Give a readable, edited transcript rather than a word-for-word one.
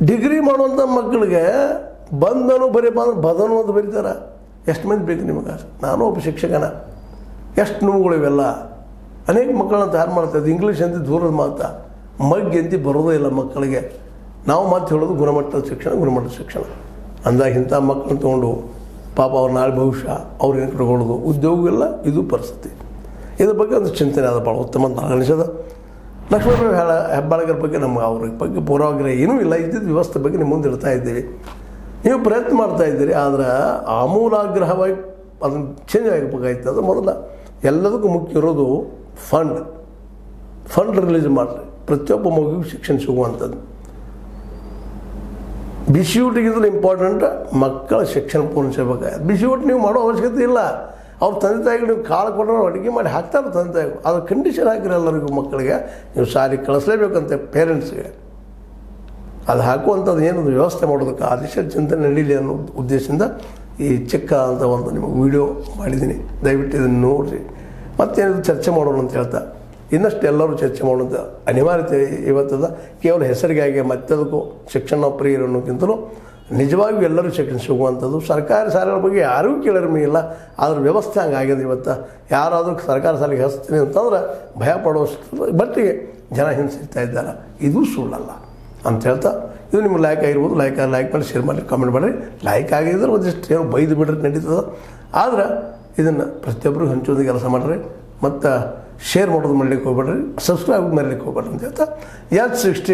Degree ಮಾಡುವಂಥ ಮಕ್ಕಳಿಗೆ ಬಂದನು ಬದನು ಅಂತ ಬರೀತಾರೆ. ಎಷ್ಟು ಮಂದಿ ಬೇಕು ನಿಮಗೆ? ನಾನು ಒಬ್ಬ ಶಿಕ್ಷಕನ, ಎಷ್ಟು ನೋವುಗಳು ಇವೆಲ್ಲ. ಅನೇಕ ಮಕ್ಕಳನ್ನ ತಯಾರು ಮಾಡ್ತಾಯಿದ್ದು ಇಂಗ್ಲೀಷ್ ಅಂತ ದೂರದ ಮಾತಾ, ಮಗ್ಗೆ ಅಂತ ಬರೋದೇ ಇಲ್ಲ ಮಕ್ಕಳಿಗೆ. ನಾವು ಮಾತು ಹೇಳೋದು ಗುಣಮಟ್ಟದ ಶಿಕ್ಷಣ ಅಂದಾಗ ಇಂಥ ಮಕ್ಕಳನ್ನ ತೊಗೊಂಡು ಪಾಪ ಅವ್ರು ನಾಳೆ ಭವಿಷ್ಯ ಅವ್ರೇನು ಕಟ್ಕೊಳ್ಳೋದು, ಉದ್ಯೋಗ ಇಲ್ಲ, ಇದು ಪರಿಸ್ಥಿತಿ. ಇದ್ರ ಬಗ್ಗೆ ಒಂದು ಚಿಂತನೆ ಅದು ಭಾಳ ಉತ್ತಮ ಅಂತ ಅನಿಸೋದು. ಲಕ್ಷ್ಮೀ ಹೆಬ್ಬಾಳ್ಕರ್ ಬಗ್ಗೆ ನಮ್ಗೆ ಅವ್ರ ಬಗ್ಗೆ ಪೂರ್ವಾಗ್ರಹ ಏನೂ ಇಲ್ಲ. ಇದ್ದಿದ್ದ ವ್ಯವಸ್ಥೆ ಬಗ್ಗೆ ನಿಮ್ಮ ಮುಂದೆ ಇಡ್ತಾ ಇದ್ದೀವಿ. ನೀವು ಪ್ರಯತ್ನ ಮಾಡ್ತಾ ಇದ್ದೀರಿ, ಆದರೆ ಆಮೂಲಾಗ್ರಹವಾಗಿ ಅದನ್ನು ಚೇಂಜ್ ಆಗಬೇಕಾಯ್ತು. ಅದು ಮೊದಲ ಎಲ್ಲದಕ್ಕೂ ಮುಖ್ಯ ಇರೋದು ಫಂಡ್ ರಿಲೀಸ್ ಮಾಡಿರಿ. ಪ್ರತಿಯೊಬ್ಬ ಮಗುವಿಗೂ ಶಿಕ್ಷಣ ಸಿಗುವಂಥದ್ದು. ಬಿಸಿ ಊಟಕ್ಕಿಂತಲೂ ಇಂಪಾರ್ಟೆಂಟ್ ಮಕ್ಕಳ ಶಿಕ್ಷಣ ಪೂರ್ಣಿಸಬೇಕಾಗುತ್ತೆ. ಬಿಸಿ ಊಟ ನೀವು ಮಾಡೋ ಅವಶ್ಯಕತೆ ಇಲ್ಲ. ಅವ್ರ ತಂದೆ ತಾಯಿಗಳು ನೀವು ಕಾಳು ಕೊಟ್ಟರೆ ಅಡುಗೆ ಮಾಡಿ ಹಾಕ್ತಾರೆ ತಂದೆ ತಾಯಿಗಳು. ಅದ್ರ ಕಂಡೀಷನ್ ಹಾಕಿರಿ ಎಲ್ಲರಿಗೂ ಮಕ್ಕಳಿಗೆ ನೀವು ಶಾಲೆಗೆ ಕಳಿಸ್ಲೇಬೇಕಂತೆ ಪೇರೆಂಟ್ಸ್ಗೆ. ಅದು ಹಾಕುವಂಥದ್ದು ಏನದು ವ್ಯವಸ್ಥೆ ಮಾಡೋದಕ್ಕೆ ಆ ದಿಶೆ ಚಿಂತನೆ ನಡೀಲಿ ಅನ್ನೋ ಉದ್ದೇಶದಿಂದ ಈ ಚಿಕ್ಕ ಅಂತ ಒಂದು ನಿಮಗೆ ವಿಡಿಯೋ ಮಾಡಿದ್ದೀನಿ. ದಯವಿಟ್ಟು ಇದನ್ನು ನೋಡಿರಿ. ಮತ್ತೇನಿದು ಚರ್ಚೆ ಮಾಡೋಣ ಅಂತ ಹೇಳ್ತಾ ಇನ್ನಷ್ಟು ಎಲ್ಲರೂ ಚರ್ಚೆ ಮಾಡೋದು ಅನಿವಾರ್ಯತೆ ಇವತ್ತದ. ಕೇವಲ ಹೆಸರಿಗಾಗಿ ಮತ್ತದಕ್ಕೂ ಶಿಕ್ಷಣ ಪ್ರಿಯರು ಅನ್ನೋಕ್ಕಿಂತಲೂ ನಿಜವಾಗಿಯೂ ಎಲ್ಲರೂ ಶಿಕ್ಷಣ ಸಿಗುವಂಥದ್ದು. ಸರ್ಕಾರಿ ಶಾಲೆಗಳ ಬಗ್ಗೆ ಯಾರಿಗೂ ಕೇಳಿರಮಿಲ್ಲ, ಅದ್ರ ವ್ಯವಸ್ಥೆ ಹಂಗಾಗಿದೆ. ಇವತ್ತು ಯಾರಾದರೂ ಸರ್ಕಾರಿ ಶಾಲೆಗೆ ಹಚ್ತೀನಿ ಅಂತಂದ್ರೆ ಭಯ ಪಡೋಷ್ಟು ಮಟ್ಟಿಗೆ ಜನ ಹಿಂಸಿಸ್ತಾ ಇದ್ದಾರೆ. ಇದು ಸುಳ್ಳಲ್ಲ ಅಂತ ಹೇಳ್ತಾ, ಇದು ನಿಮ್ಗೆ ಲೈಕ್ ಆಗಿರ್ಬೋದು. ಲೈಕ್ ಮಾಡಿ, ಶೇರ್ ಮಾಡಿ, ಕಾಮೆಂಟ್ ಮಾಡಿರಿ. ಲೈಕ್ ಆಗಿದ್ರೆ ಒಂದಿಷ್ಟು ಏನೋ ಬೈದು ಬಿಡ್ರಿ ನಡೀತದೆ. ಆದ್ರೆ ಇದನ್ನು ಪ್ರತಿಯೊಬ್ಬರು ಹಂಚೋದು ಕೆಲಸ ಮಾಡಿರಿ. ಮತ್ತು ಶೇರ್ ಮಾಡೋದು ಮಾಡಲಿಕ್ಕೆ ಹೋಗ್ಬೇಡ್ರಿ, ಸಬ್ಸ್ಕ್ರೈಬ್ ಮಾಡಲಿಕ್ಕೆ ಹೋಗ್ಬೇಡ್ರಿ ಅಂತ ಹೇಳ್ತಾ, H16